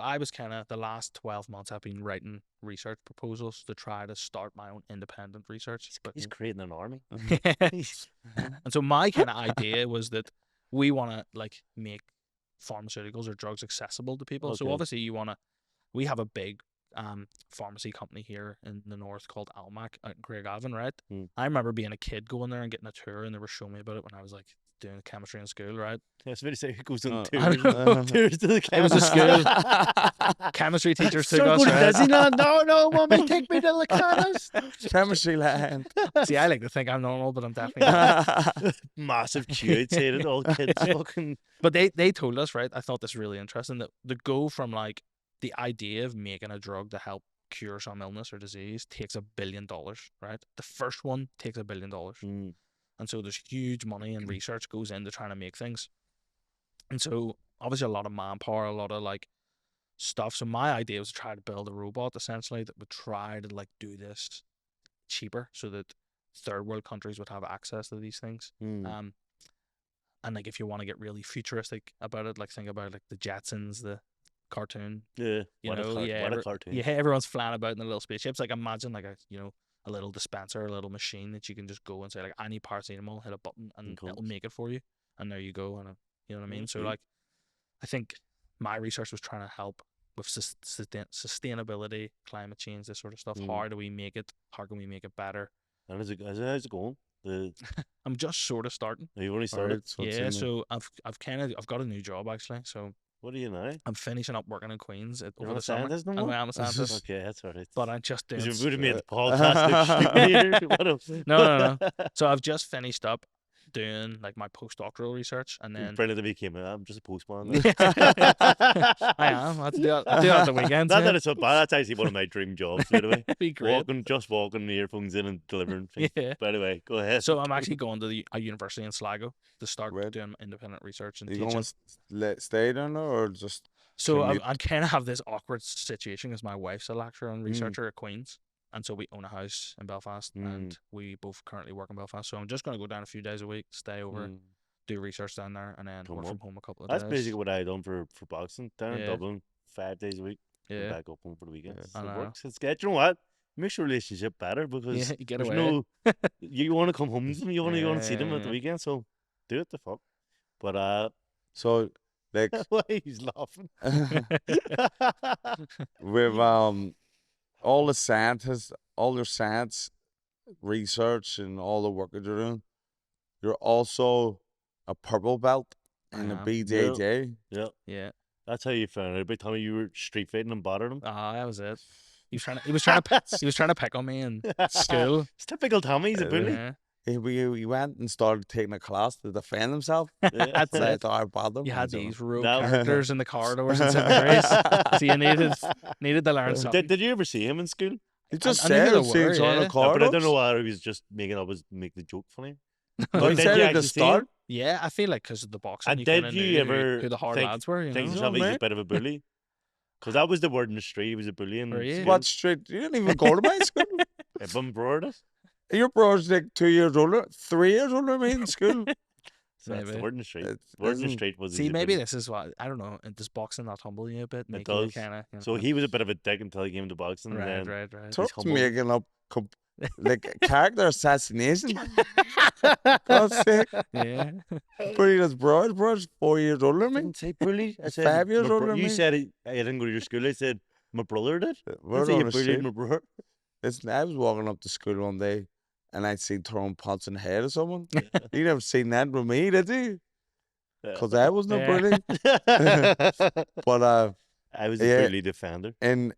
I was kind of the last 12 months I've been writing research proposals to try to start my own independent research. But He's creating an army. and so my kind of idea was that we want to like make pharmaceuticals or drugs accessible to people. So Okay. obviously we have a big pharmacy company here in the north called Almac at Craigavon, right? I remember being a kid going there and getting a tour, and they were showing me about it when I was like doing chemistry in school, right? I was about to say, who goes on I tours, know. tours to the It was a school. Chemistry teachers took So us, go to right? Disneyland. No, mommy, take me to the chemist. Chemistry land. See, I like to think I'm normal, but I'm definitely not. Massive queue outside it, all kids fucking. But they told us, right? I thought this was really interesting that the go from like the idea of making a drug to help cure some illness or disease takes $1 billion, right? The first one takes $1 billion. And so there's huge money and research goes into trying to make things. And so obviously a lot of manpower, a lot of like stuff. So my idea was to try to build a robot essentially that would try to like do this cheaper so that third world countries would have access to these things. And like if you want to get really futuristic about it, like think about like the Jetsons, the cartoon. Yeah, what a cartoon. Yeah, everyone's flying about in the little spaceships. Like imagine like a little dispenser, a little machine that you can just go and say like I need paracetamol, hit a button and it'll make it for you, and there you go. And you know what I mean. So like, I think my research was trying to help with sustainability, climate change, this sort of stuff. How do we make it? How can we make it better? And how's it going? I'm just sort of starting. You've only started. Yeah, so I've got a new job actually. So what are you now? I'm finishing up working in Queens over a the summer. scientist no more? I'm a scientist. Okay, that's all right. But I'm just doing. You would have made the podcast. No. So I've just finished up doing like my postdoctoral research, and then Brendan became I'm just a postman. I am. I do it at the weekends. Not that it's so bad. That's actually one of my dream jobs, by the way. Be great. Walking the earphones in and delivering things. Yeah. By the way, go ahead. So I'm actually going to a university in Sligo to start doing independent research and Are you teaching. going to stay down there or just? So I kind of have this awkward situation because my wife's a lecturer and researcher at Queen's. And so we own a house in Belfast and we both currently work in Belfast. So I'm just going to go down a few days a week, stay over, do research down there, and then work from home a couple of days. That's basically what I done for boxing down in Dublin, 5 days a week. Yeah. Back up home for the weekends. I It know. works. It's good. You know what? Makes your relationship better because You get there's away. you want to come home to them, you want to go and see them at the Yeah. weekend, so do it the fuck. But So like why he's laughing? with all the scientists, all your science research and all the work that you're doing, you're also a purple belt in the am. BJJ. Yeah. Yeah. That's how you found out. By the time you were street fighting and battering him. That was it. He was trying to pick on me in school. It's typical Tommy, he's a bully. Yeah. He went and started taking a class to defend himself. That's So I it. thought I bothered him. You had So- these rogue No. characters in the corridors in seminaries, so you needed to learn something. Did you ever see him in school? He just I knew said who I've they seen were, him on yeah. the No, corridors. but I don't know whether he was just making up to make the joke funny. No, he Did said you at the actually see him? start. Yeah, I feel like because of the boxing, And you did kinda you knew ever who the hard think- lads were? You Think know? yourself he's a mate. bit of a bully? Because that was the word in the street. He was a bully in Were you? school. What street? You didn't even go to my school. If I'm broad, Your brother's like 2 years older, 3 years older than me in school. so that's the Maybe. word in the street. It Word in the isn't- street was See, he's a maybe bully. this is what I don't know. Does boxing not humble you a bit? Make does. You kinda, So he was a bit of a dick until he came to boxing. right, and then right. Trump's humble. making up like character assassination. God's sake. Yeah. Pretty his bro's 4 years older than me. didn't say bully. I He's said 5 years my older than You me. said I didn't go to your school. I said my brother did. We're I said on you the bullied street. my brother. Listen, I was walking up to school one day and I'd seen throwing punch in the head of someone. You never seen that with me, did you? Because I was no Yeah. bully. But I was a Yeah. bully defender. in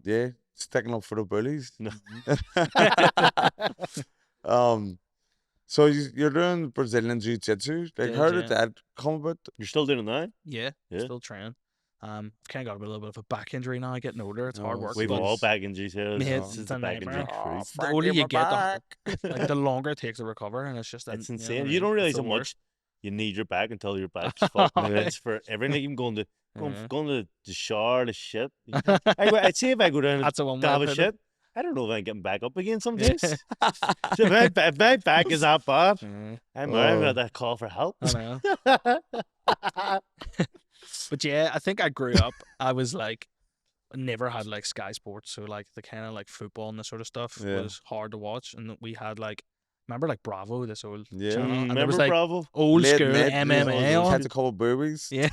yeah, sticking up for the bullies. No. So you're doing Brazilian Jiu-Jitsu. Like, Did, how yeah. did that come about? You're still doing it now? Yeah. Yeah. Still training. I've kind of got a little bit of a back injury now. Getting older, it's hard Oh, work. We've but all back injuries here. Mate, This is it's the a back injury nightmare. cruise. the older you get, like the longer it takes to recover, and it's just It's you know insane. what I You mean? don't It's realize the how worst. much you need your back until your back's fucked. Yeah. It's for everything. Even going Yeah. to the shower, the shit. I'd say if I go down That's the one to way have of a putting it. shit, I don't know if I'm getting back up again some days. So if my back is that bad, I'm got that call for help. I know. But yeah, I think I grew up. I was like, never had like Sky Sports, so like the kind of like football and this sort of stuff was hard to watch. And we had like, remember like Bravo, this old channel, and there was Remember like Bravo? old Late school night, MMA on. catch a couple boobies. Yeah.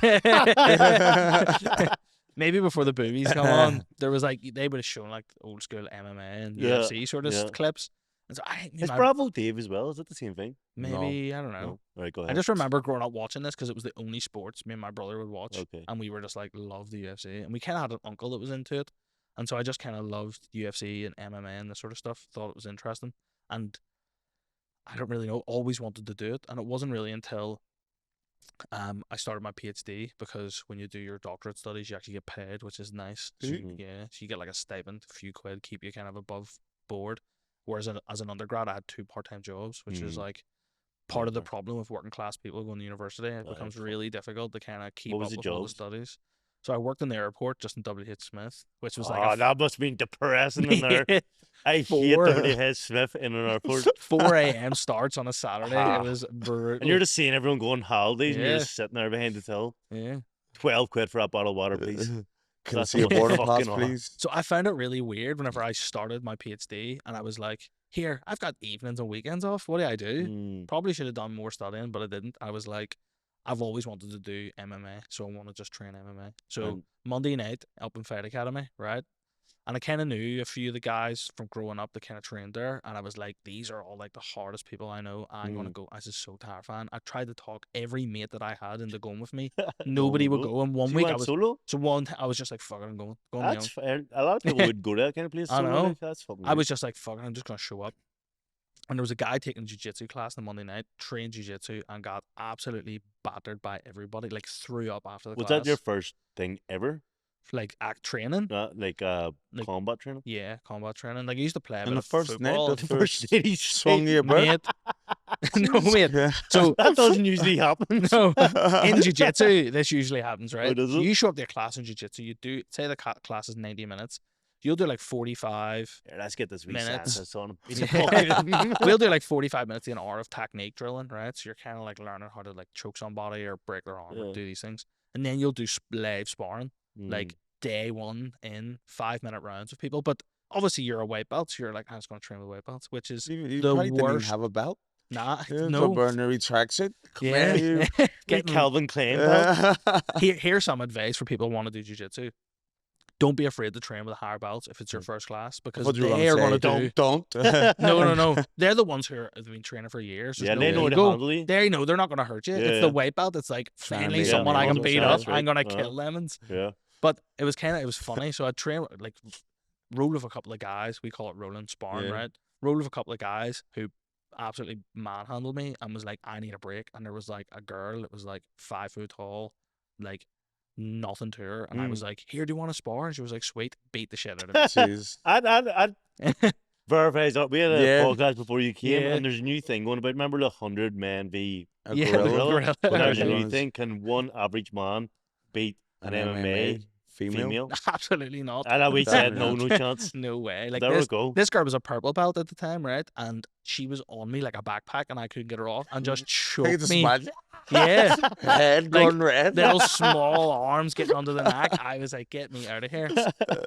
Maybe before the boobies come on, there was like they would have shown like old school MMA and UFC sort of clips. And so It's Bravo Dave as well. Is it the same thing? Maybe I don't know. No. All right, go ahead. I just remember growing up watching this because it was the only sports me and my brother would watch, and we were just like love the UFC, and we kind of had an uncle that was into it, and so I just kind of loved UFC and MMA and this sort of stuff. Thought it was interesting, and I don't really know. Always wanted to do it, and it wasn't really until I started my PhD, because when you do your doctorate studies, you actually get paid, which is nice. So, yeah, so you get like a stipend, a few quid, keep you kind of above board. Whereas as an undergrad, I had 2 part-time jobs, which is like part of the problem with working class people going to university. It becomes really difficult to kind of keep up with all the studies. So I worked in the airport just in W.H. Smith, which was like that must have been depressing in there. I hate W.H. Smith in an airport. 4 a.m. starts on a Saturday. It was brutal. And you're just seeing everyone go on holidays, and you're just sitting there behind the till. Yeah. 12 quid for a bottle of water, please. Can I see a boarding pass, please? So I found it really weird whenever I started my PhD, and I was like, here, I've got evenings and weekends off. What do I do? Probably should have done more studying, but I didn't. I was like, I've always wanted to do MMA, so I want to just train MMA. So Monday night up in Fight Academy, right? And I kind of knew a few of the guys from growing up that kind of trained there. And I was like, these are all like the hardest people I know. I'm going to go. This is so terrifying. I tried to talk every mate that I had into going with me. Nobody would go. And one week I was solo. So I was just like, fuck it, I'm going. That's fair. A lot of people would go to that kind of place. I know. Like, that's fucking I was just like, fuck it, I'm just going to show up. And there was a guy taking jiu-jitsu class on Monday night, trained jiu-jitsu, and got absolutely battered by everybody. Like threw up after the class. Was that your first thing ever? Like act training, like combat training. Yeah, combat training. Like I used to play a bit And the of first football. night, the first night he swung you about. Mate. No, mate. Yeah. So that doesn't usually happen. No, in jiu-jitsu, this usually happens, right? Oh, does it? You show up to a class in jiu-jitsu. You do say the class is 90 minutes. You'll do like 45. Yeah, let's get this minutes. on. We'll do like 45 minutes to an hour of technique drilling, right? So you're kind of like learning how to like choke somebody or break their arm or do these things, and then you'll do live sparring, like day one in 5-minute rounds with people. But obviously you're a white belt, so you're like, I'm just going to train with white belts, which is You the probably didn't even worst. have a belt. Nah, Yeah, no. Burnery tracksuit. Yeah. Get Calvin Klein belt. Here's some advice for people who want to do jiu-jitsu. Don't be afraid to train with higher belts if it's your first class, because they are going to don't. No. They're the ones who have been training for years. Yeah, they know how to handle you. They know they're not going to hurt you. It's the white belt. It's like finally someone I can beat up. I'm going to kill lemons. Yeah. But it was funny. So I trained like roll with a couple of guys. We call it rolling sparring, right? Roll with a couple of guys who absolutely manhandled me and was like, I need a break. And there was like a girl that was like 5 foot tall, like nothing to her, and I was like, here, do you want to spar? And she was like, sweet. Beat the shit out of me. Jeez. I'd verify that. We had a podcast before you came, and there's a new thing going about. Remember the 100 men v a gorilla? There's a new thing. Can one average man beat an MMA female? Absolutely not. And we said no chance. No way. Like there we go. This girl was a purple belt at the time, right? And she was on me like a backpack, and I couldn't get her off, and just choked me. Yeah, head going red. Little small arms getting under the neck. I was like, get me out of here.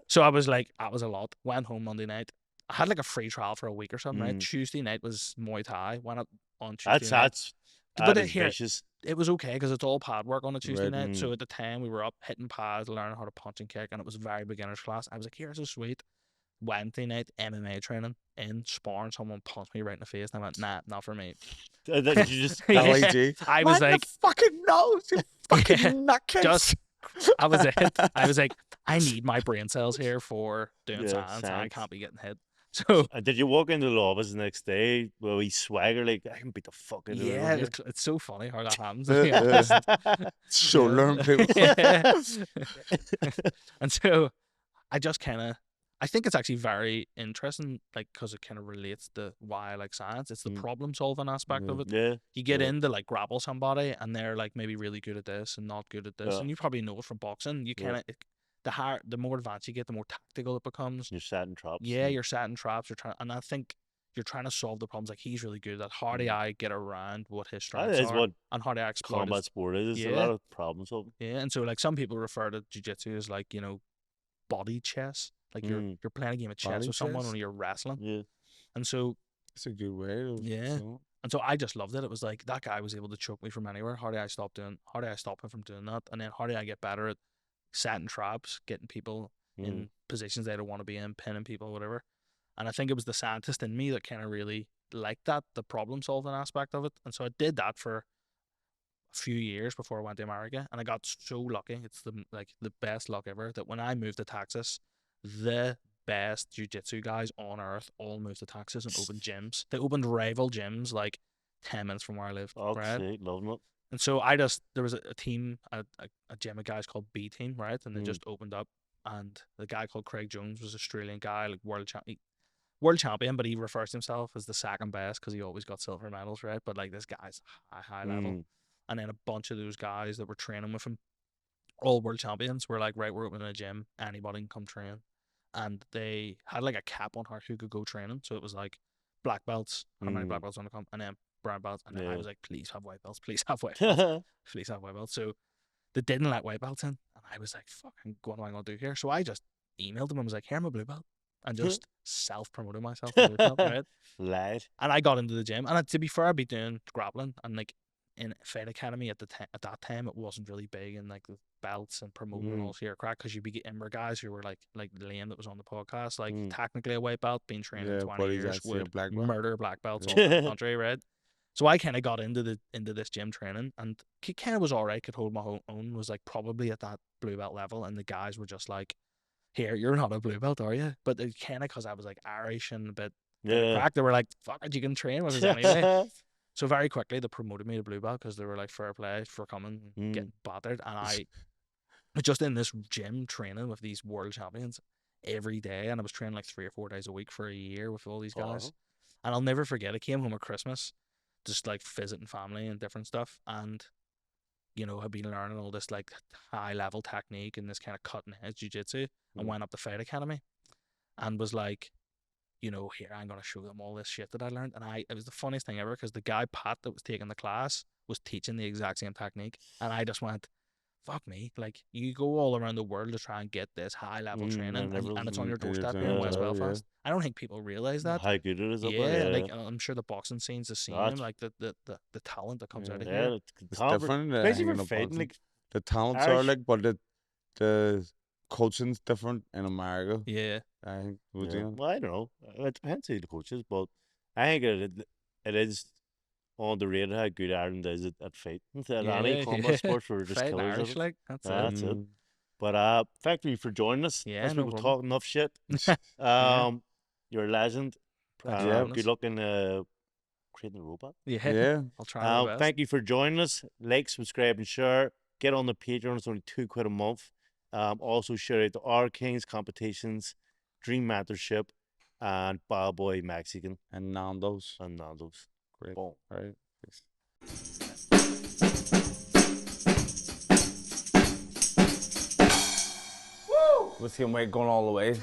So I was like, that was a lot. Went home Monday night. I had like a free trial for a week or something, right? Tuesday night was Muay Thai. Went up on Tuesday night. But it was okay because it's all pad work on a Tuesday night. So at the time we were up hitting pads, learning how to punch and kick, and it was a very beginner's class. I was like, here's a sweet Wednesday night MMA training in sparring. Someone punched me right in the face, and I went, nah, not for me. Did you just LAG? I was like, fucking nose, you fucking nutcase. I was like, I need my brain cells here for doing science. I can't be getting hit. So did you walk into the office the next day where we swagger like, I can beat the fuck out of you? It's so funny how that happens. To be honest. So learn people. And so I just I think it's actually very interesting, like, because it kind of relates to why I like science. It's the problem solving aspect of it. Yeah. You get into like grapple somebody and they're like maybe really good at this and not good at this, and you probably know it from boxing. You kind of the more advanced you get, the more tactical it becomes. You're setting traps. Yeah, you're setting traps. You're trying, and I think you're trying to solve the problems. Like he's really good at how do I get around what his that strengths is are, what and how do I exploit combat his, sport is. It's a Yeah. lot of problem solving. yeah. And so like some people refer to jiu-jitsu as like body chess. Like you're playing a game of chess Body with someone chess? when you're wrestling. Yeah. And so It's a good way of Yeah. so- And so I just loved it. It was like that guy was able to choke me from anywhere. How do I stop him from doing that? And then how do I get better at setting traps, getting people in positions they don't want to be in, pinning people, whatever. And I think it was the scientist in me that kind of really liked that, the problem solving aspect of it. And so I did that for a few years before I went to America, and I got so lucky. It's the best luck ever that when I moved to Texas, the best jiu-jitsu guys on earth all moved to Texas and opened gyms. They opened rival gyms like 10 minutes from where I lived. Oh, right? sick, loving it. And so there was a team, a gym of guys called B Team, right? And they just opened up, and the guy called Craig Jones was an Australian guy, like world champion, but he refers to himself as the second best because he always got silver medals, right? But like this guy's high level. And then a bunch of those guys that were training with him, all world champions, were like, right, we're opening a gym, anybody can come train. And they had like a cap on who could go training. So it was like black belts, how many black belts want to come, and then brown belts. And then I was like, please have white belts, please have white belts, please have white belts. So they didn't let white belts in. And I was like, fucking, what am I going to do here? So I just emailed them and was like, here, I'm a blue belt. And just self-promoted myself to blue belt, right? Lied. And I got into the gym. And to be fair, I'd be doing grappling. And like in Fight Academy at that time, it wasn't really big in like the belts and promoting and all this here crack, because you'd be getting guys who were like Liam that was on the podcast, like technically a white belt, been training 20 but he's years, actually a would black belt. murder black belts all over the country, right? So I kind of got into this gym training, and kind of was all right, could hold my own, was like probably at that blue belt level, and the guys were just like, here, you're not a blue belt, are you? But it kind of, because I was like Irish and a bit crack, they were like, fuck it, you can train with us anyway. So very quickly they promoted me to blue belt because they were like, fair play for coming, getting battered. And I was just in this gym training with these world champions every day, and I was training like 3 or 4 days a week for a year with all these guys. And I'll never forget, I came home at Christmas, just like visiting family and different stuff, and I've been learning all this like high level technique and this kind of cutting edge jiu-jitsu, and went up to Fight Academy and was like, here, I'm going to show them all this shit that I learned. And it was the funniest thing ever, because the guy, Pat, that was taking the class was teaching the exact same technique. And I just went, fuck me. Like, you go all around the world to try and get this high level training, and it's on your doorstep here in West Belfast. I don't think people realize that. How good it is up Yeah, there. like I'm sure the boxing scene's the same, like the talent that comes out of Yeah, here. It's different. Especially hanging for up fighting, boxing. like The talents are like, but the coaching's different in America. Yeah. I think. Would you? Well, I don't know. It depends who the coach is, but I think it is underrated how good Ireland is at fighting. At any combat sports, we're just Fighting killers Irish, of it. like that's That's it. it. But thank you for joining us. Yeah, As no we were problem. talking enough shit. Yeah. You're a legend. Thanks for having Good us. luck in creating a robot. Yeah. I'll try my best. Thank you for joining us. Like, subscribe, and share. Get on the Patreon. It's only £2 a month. Also share out the R Kings competitions, Dream Mentorship, and Bad Boy Mexican And Nando's. and Nando's. Great. Boom. All right. Woo! Was him going all the way.